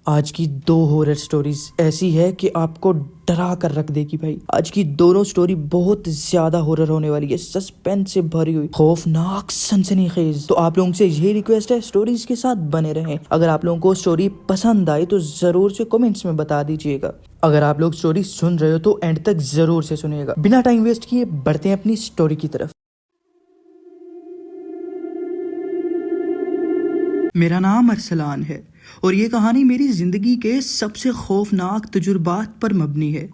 آج کی دو horror stories ایسی ہے کہ آپ کو ڈرا کر رکھ دے گی بھائی. آج کی دونوں سٹوری بہت زیادہ ہورر ہونے والی ہے, سسپینس سے بھری ہوئی, خوفناک, سنسنی خیز. تو آپ لوگوں سے یہی ریکویسٹ ہے, سٹوریز کے ساتھ بنے رہیں. اگر آپ لوگوں کو سٹوری پسند آئی تو ضرور سے کمنٹس میں بتا دیجیے گا. اگر آپ لوگ سٹوری سن رہے ہو تو اینڈ تک ضرور سے سنیے گا. بنا ٹائم ویسٹ کیے بڑھتے ہیں اپنی سٹوری کی طرف. میرا نام ارسلان ہے اور یہ کہانی میری زندگی کے سب سے خوفناک تجربات پر مبنی ہے.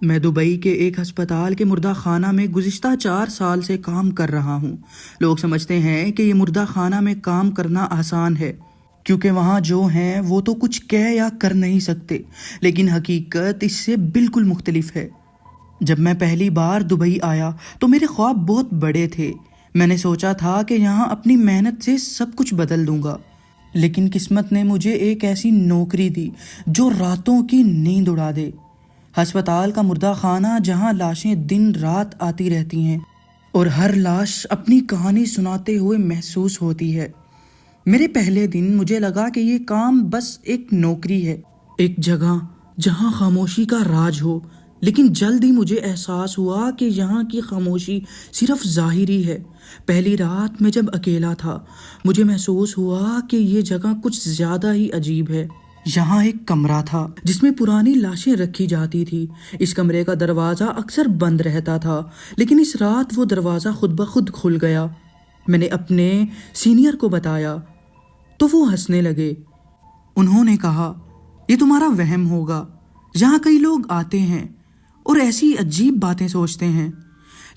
میں دبئی کے ایک ہسپتال کے مردہ خانہ میں گزشتہ 4 سال سے کام کر رہا ہوں. لوگ سمجھتے ہیں کہ یہ مردہ خانہ میں کام کرنا آسان ہے کیونکہ وہاں جو ہیں وہ تو کچھ کہہ یا کر نہیں سکتے, لیکن حقیقت اس سے بالکل مختلف ہے. جب میں پہلی بار دبئی آیا تو میرے خواب بہت بڑے تھے. میں نے سوچا تھا کہ یہاں اپنی محنت سے سب کچھ بدل دوں گا, لیکن قسمت نے مجھے ایک ایسی نوکری دی جو راتوں کی نیند اڑا دے. ہسپتال کا مردہ خانہ جہاں لاشیں دن رات آتی رہتی ہیں اور ہر لاش اپنی کہانی سناتے ہوئے محسوس ہوتی ہے. میرے پہلے دن مجھے لگا کہ یہ کام بس ایک نوکری ہے, ایک جگہ جہاں خاموشی کا راج ہو, لیکن جلد ہی مجھے احساس ہوا کہ یہاں کی خاموشی صرف ظاہری ہے. پہلی رات میں جب اکیلا تھا مجھے محسوس ہوا کہ یہ جگہ کچھ زیادہ ہی عجیب ہے. یہاں ایک کمرہ تھا جس میں پرانی لاشیں رکھی جاتی تھی. اس کمرے کا دروازہ اکثر بند رہتا تھا, لیکن اس رات وہ دروازہ خود بخود کھل گیا. میں نے اپنے سینئر کو بتایا تو وہ ہنسنے لگے. انہوں نے کہا, یہ تمہارا وہم ہوگا, یہاں کئی لوگ آتے ہیں اور ایسی عجیب باتیں سوچتے ہیں.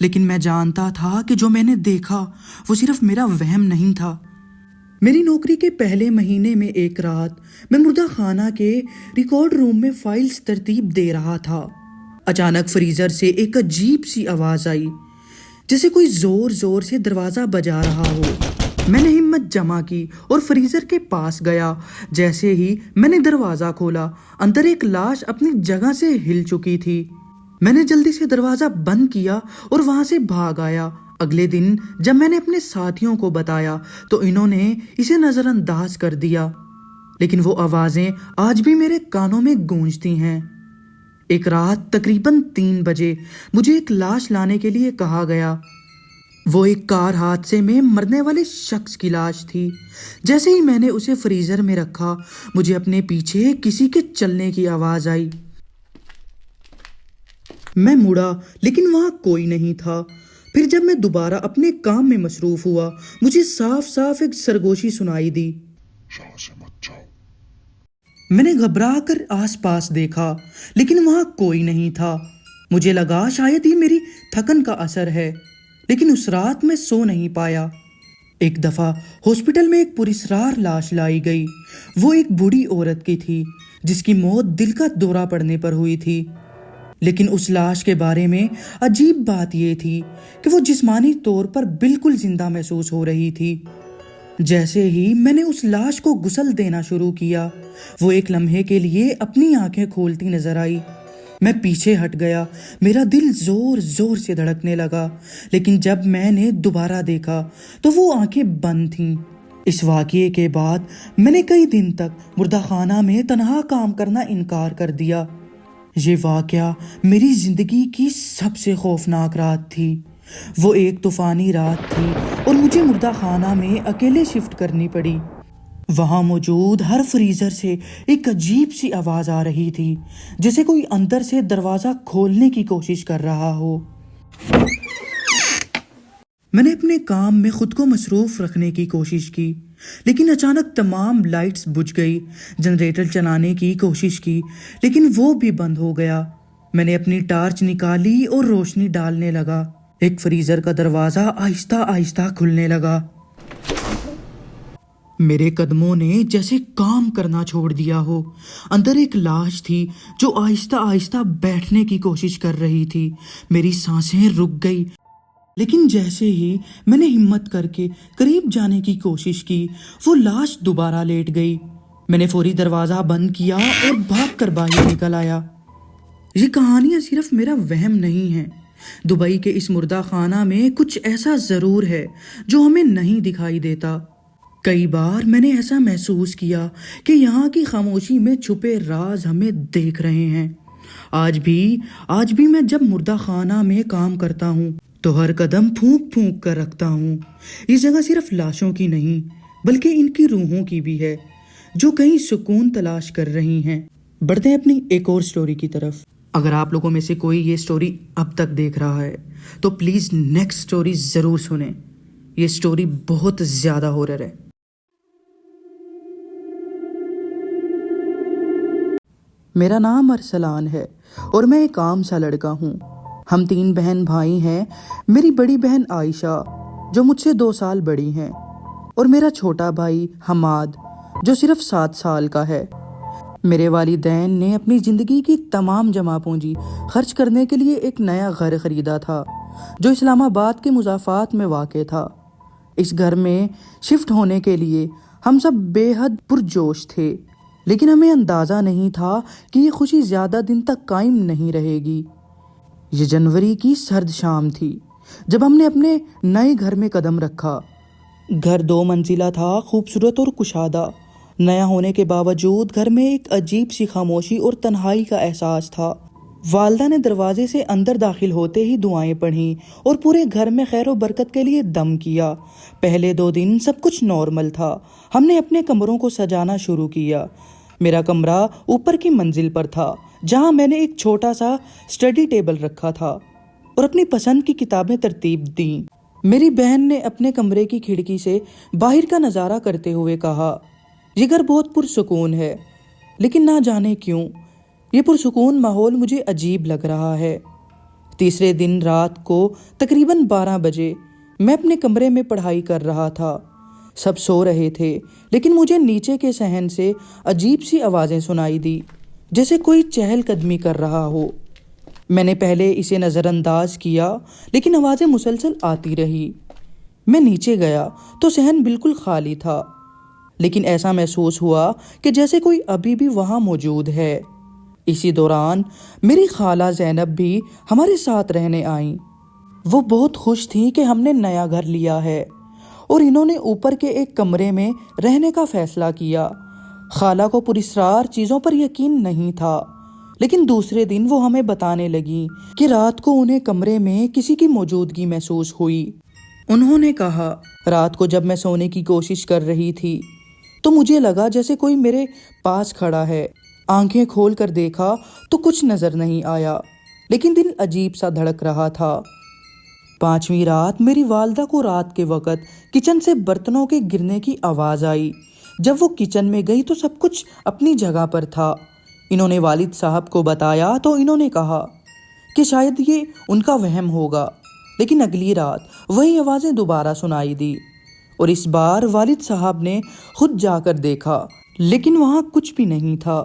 لیکن میں جانتا تھا کہ جو میں نے دیکھا وہ صرف میرا وہم نہیں تھا. میری نوکری کے پہلے مہینے میں ایک رات میں مردہ خانہ کے ریکارڈ روم میں فائلز ترتیب دے رہا تھا. اچانک فریزر سے ایک عجیب سی آواز آئی, جیسے کوئی زور زور سے دروازہ بجا رہا ہو. میں نے ہمت جمع کی اور فریزر کے پاس گیا. جیسے ہی میں نے دروازہ کھولا, اندر ایک لاش اپنی جگہ سے ہل چکی تھی. میں نے جلدی سے دروازہ بند کیا اور وہاں سے بھاگ آیا. اگلے دن جب میں نے اپنے ساتھیوں کو بتایا تو انہوں نے اسے نظر انداز کر دیا, لیکن وہ آوازیں آج بھی میرے کانوں میں گونجتی ہیں. ایک رات تقریباً 3 بجے مجھے ایک لاش لانے کے لیے کہا گیا. وہ ایک کار حادثے میں مرنے والے شخص کی لاش تھی. جیسے ہی میں نے اسے فریزر میں رکھا مجھے اپنے پیچھے کسی کے چلنے کی آواز آئی. میں مڑا لیکن وہاں کوئی نہیں تھا. پھر جب میں دوبارہ اپنے کام میں مصروف ہوا مجھے صاف صاف ایک سرگوشی سنائی دی. میں نے گھبرا کر آس پاس دیکھا لیکن وہاں کوئی نہیں تھا. مجھے لگا شاید یہ میری تھکن کا اثر ہے, لیکن اس رات میں سو نہیں پایا. ایک دفعہ ہاسپٹل میں ایک پراسرار لاش لائی گئی. وہ ایک بوڑھی عورت کی تھی جس کی موت دل کا دورہ پڑنے پر ہوئی تھی. لیکن اس لاش کے بارے میں عجیب بات یہ تھی کہ وہ جسمانی طور پر بالکل زندہ محسوس ہو رہی تھی. جیسے ہی میں نے اس لاش کو غسل دینا شروع کیا وہ ایک لمحے کے لیے اپنی آنکھیں کھولتی نظر آئی. میں پیچھے ہٹ گیا. میرا دل زور زور سے دھڑکنے لگا, لیکن جب میں نے دوبارہ دیکھا تو وہ آنکھیں بند تھیں. اس واقعے کے بعد میں نے کئی دن تک مردہ خانہ میں تنہا کام کرنا انکار کر دیا. یہ واقعہ میری زندگی کی سب سے خوفناک رات تھی. وہ ایک طوفانی رات تھی اور مجھے مردہ خانہ میں اکیلے شفٹ کرنی پڑی. وہاں موجود ہر فریزر سے ایک عجیب سی آواز آ رہی تھی, جیسے کوئی اندر سے دروازہ کھولنے کی کوشش کر رہا ہو. میں نے اپنے کام میں خود کو مصروف رکھنے کی کوشش کی, لیکن اچانک تمام لائٹس بجھ گئی. جنریٹر چلانے کی کوشش کی لیکن وہ بھی بند ہو گیا. میں نے اپنی ٹارچ نکالی اور روشنی ڈالنے لگا. ایک فریزر کا دروازہ آہستہ آہستہ کھلنے لگا. میرے قدموں نے جیسے کام کرنا چھوڑ دیا ہو. اندر ایک لاش تھی جو آہستہ آہستہ بیٹھنے کی کوشش کر رہی تھی. میری سانسیں رک گئی, لیکن جیسے ہی میں نے ہمت کر کے قریب جانے کی کوشش کی وہ لاش دوبارہ لیٹ گئی. میں نے فوری دروازہ بند کیا اور بھاگ کر باہر نکل آیا. یہ کہانیاں صرف میرا وہم نہیں ہیں. دبئی کے اس مردہ خانہ میں کچھ ایسا ضرور ہے جو ہمیں نہیں دکھائی دیتا. کئی بار میں نے ایسا محسوس کیا کہ یہاں کی خاموشی میں چھپے راز ہمیں دیکھ رہے ہیں۔ آج بھی میں جب مردہ خانہ میں کام کرتا ہوں تو ہر قدم پھونک پھونک کر رکھتا ہوں۔ یہ جگہ صرف لاشوں کی نہیں بلکہ ان کی روحوں کی بھی ہے جو کہیں سکون تلاش کر رہی ہیں۔ بڑھتے ہیں اپنی ایک اور سٹوری کی طرف۔ اگر آپ لوگوں میں سے کوئی یہ سٹوری اب تک دیکھ رہا ہے تو پلیز نیکسٹ سٹوری ضرور سنیں۔ یہ سٹوری بہت زیادہ ہورر ہے۔ میرا نام ارسلان ہے اور میں ایک عام سا لڑکا ہوں۔ ہم 3 بہن بھائی ہیں۔ میری بڑی بہن عائشہ جو مجھ سے 2 سال بڑی ہیں، اور میرا چھوٹا بھائی حماد جو صرف 7 سال کا ہے۔ میرے والدین نے اپنی زندگی کی تمام جمع پونجی خرچ کرنے کے لیے ایک نیا گھر خریدا تھا جو اسلام آباد کے مضافات میں واقع تھا۔ اس گھر میں شفٹ ہونے کے لیے ہم سب بے حد پرجوش تھے، لیکن ہمیں اندازہ نہیں تھا کہ یہ خوشی زیادہ دن تک قائم نہیں رہے گی۔ یہ جنوری کی سرد شام تھی جب ہم نے اپنے نئے گھر میں قدم رکھا۔ گھر 2 منزلہ تھا، خوبصورت اور کشادہ۔ نیا ہونے کے باوجود گھر میں ایک عجیب سی خاموشی اور تنہائی کا احساس تھا۔ والدہ نے دروازے سے اندر داخل ہوتے ہی دعائیں پڑھیں اور پورے گھر میں خیر و برکت کے لیے دم کیا۔ پہلے 2 دن سب کچھ نارمل تھا۔ ہم نے اپنے کمروں کو سجانا شروع کیا۔ میرا کمرہ اوپر کی منزل پر تھا جہاں میں نے ایک چھوٹا سا اسٹڈی ٹیبل رکھا تھا اور اپنی پسند کی کتابیں ترتیب دیں۔ میری بہن نے اپنے کمرے کی کھڑکی سے باہر کا نظارہ کرتے ہوئے کہا، یہ گھر بہت پرسکون ہے، لیکن نہ جانے کیوں یہ پرسکون ماحول مجھے عجیب لگ رہا ہے۔ تیسرے دن رات کو تقریباً 12 بجے میں اپنے کمرے میں پڑھائی کر رہا تھا۔ سب سو رہے تھے، لیکن مجھے نیچے کے صحن سے عجیب سی آوازیں سنائی دی، جیسے کوئی چہل قدمی کر رہا ہو۔ میں نے پہلے اسے نظر انداز کیا، لیکن آوازیں مسلسل آتی رہی۔ میں نیچے گیا تو صحن بالکل خالی تھا، لیکن ایسا محسوس ہوا کہ جیسے کوئی ابھی بھی وہاں موجود ہے۔ اسی دوران میری خالہ زینب بھی ہمارے ساتھ رہنے آئیں۔ وہ بہت خوش تھیں کہ ہم نے نیا گھر لیا ہے اور انہوں نے اوپر کے ایک کمرے میں رہنے کا فیصلہ کیا۔ خالہ کو پراسرار چیزوں پر یقین نہیں تھا، لیکن دوسرے دن وہ ہمیں بتانے لگی کہ رات کو انہیں کمرے میں کسی کی موجودگی محسوس ہوئی۔ انہوں نے کہا، رات کو جب میں سونے کی کوشش کر رہی تھی تو مجھے لگا جیسے کوئی میرے پاس کھڑا ہے۔ آنکھیں کھول کر دیکھا تو کچھ نظر نہیں آیا، لیکن دل عجیب سا دھڑک رہا تھا۔ 5ویں رات میری والدہ کو رات کے وقت کچن سے برتنوں کے گرنے کی آواز آئی۔ جب وہ کچن میں گئی تو سب کچھ اپنی جگہ پر تھا۔ انہوں نے والد صاحب کو بتایا تو انہوں نے کہا کہ شاید یہ ان کا وہم ہوگا، لیکن اگلی رات وہی آوازیں دوبارہ سنائی دی اور اس بار والد صاحب نے خود جا کر دیکھا، لیکن وہاں کچھ بھی نہیں تھا۔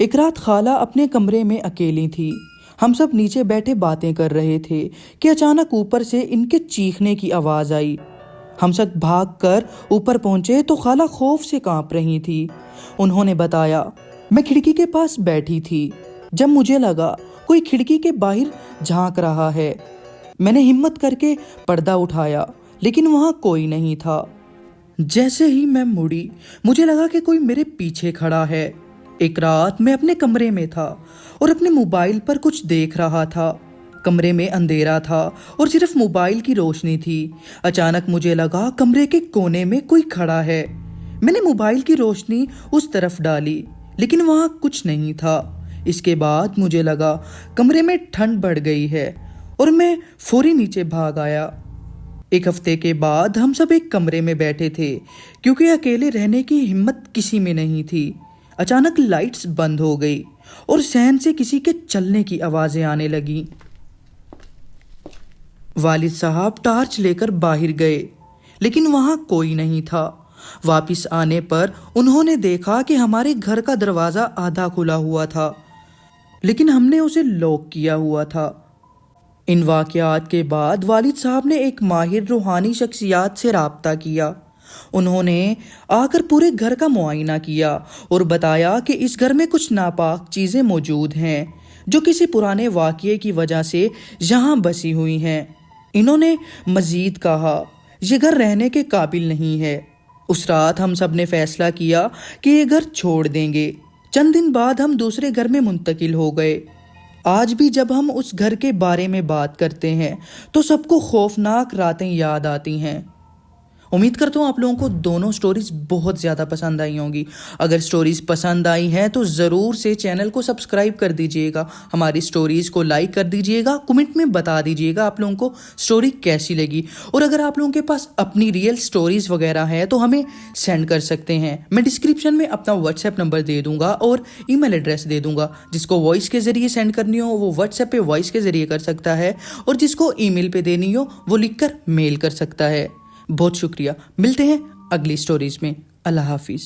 ایک رات خالہ اپنے کمرے میں اکیلی تھی۔ ہم سب نیچے بیٹھے باتیں کر رہے تھے کہ اچانک اوپر سے ان کے چیخنے کی آواز آئی۔ ہم سب بھاگ کر اوپر پہنچے تو خالہ خوف سے کانپ رہی تھی۔ انہوں نے بتایا، میں کھڑکی کے پاس بیٹھی تھی جب مجھے لگا کوئی کھڑکی کے باہر جھانک رہا ہے۔ میں نے ہمت کر کے پردہ اٹھایا، لیکن وہاں کوئی نہیں تھا۔ جیسے ہی میں مڑی، مجھے لگا کہ کوئی میرے پیچھے کھڑا ہے۔ ایک رات میں اپنے کمرے میں تھا اور اپنے موبائل پر کچھ دیکھ رہا تھا۔ کمرے میں اندھیرا تھا اور صرف موبائل کی روشنی تھی۔ اچانک مجھے لگا کمرے کے کونے میں کوئی کھڑا ہے۔ میں نے موبائل کی روشنی اس طرف ڈالی، لیکن وہاں کچھ نہیں تھا۔ اس کے بعد مجھے لگا کمرے میں ٹھنڈ بڑھ گئی ہے اور میں فوری نیچے بھاگ آیا۔ 1 ہفتے کے بعد ہم سب ایک کمرے میں بیٹھے تھے کیونکہ اکیلے رہنے کی ہمت کسی میں نہیں تھی۔ اچانک لائٹس بند ہو گئی اور صحن سے کسی کے چلنے کی آوازیں آنے لگیں۔ والد صاحب ٹارچ لے کر باہر گئے، لیکن وہاں کوئی نہیں تھا۔ واپس آنے پر انہوں نے دیکھا کہ ہمارے گھر کا دروازہ آدھا کھلا ہوا تھا، لیکن ہم نے اسے لاک کیا ہوا تھا۔ ان واقعات کے بعد والد صاحب نے ایک ماہر روحانی شخصیات سے رابطہ کیا۔ انہوں نے آ کر پورے گھر کا معائنہ کیا اور بتایا کہ اس گھر میں کچھ ناپاک چیزیں موجود ہیں جو کسی پرانے واقعے کی وجہ سے یہاں بسی ہوئی ہیں۔ انہوں نے مزید کہا، یہ گھر رہنے کے قابل نہیں ہے، اس رات ہم سب نے فیصلہ کیا کہ یہ گھر چھوڑ دیں گے۔ چند دن بعد ہم دوسرے گھر میں منتقل ہو گئے۔ آج بھی جب ہم اس گھر کے بارے میں بات کرتے ہیں تو سب کو خوفناک راتیں یاد آتی ہیں۔ امید کرتا ہوں آپ لوگوں کو دونوں سٹوریز بہت زیادہ پسند آئی ہوں گی۔ اگر سٹوریز پسند آئی ہیں تو ضرور سے چینل کو سبسکرائب کر دیجئے گا، ہماری سٹوریز کو لائک کر دیجئے گا، کمنٹ میں بتا دیجئے گا آپ لوگوں کو سٹوری کیسی لگی، اور اگر آپ لوگوں کے پاس اپنی ریئل سٹوریز وغیرہ ہیں تو ہمیں سینڈ کر سکتے ہیں۔ میں ڈسکرپشن میں اپنا واٹس ایپ نمبر دے دوں گا اور ای میل ایڈریس دے دوں گا۔ جس کو وائس کے ذریعے سینڈ کرنی ہو وہ واٹس ایپ پہ وائس کے ذریعے کر سکتا ہے، اور جس کو ای میل پہ دینی ہو وہ لکھ کر میل کر سکتا ہے۔ بہت شکریہ، ملتے ہیں اگلی سٹوریز میں۔ اللہ حافظ۔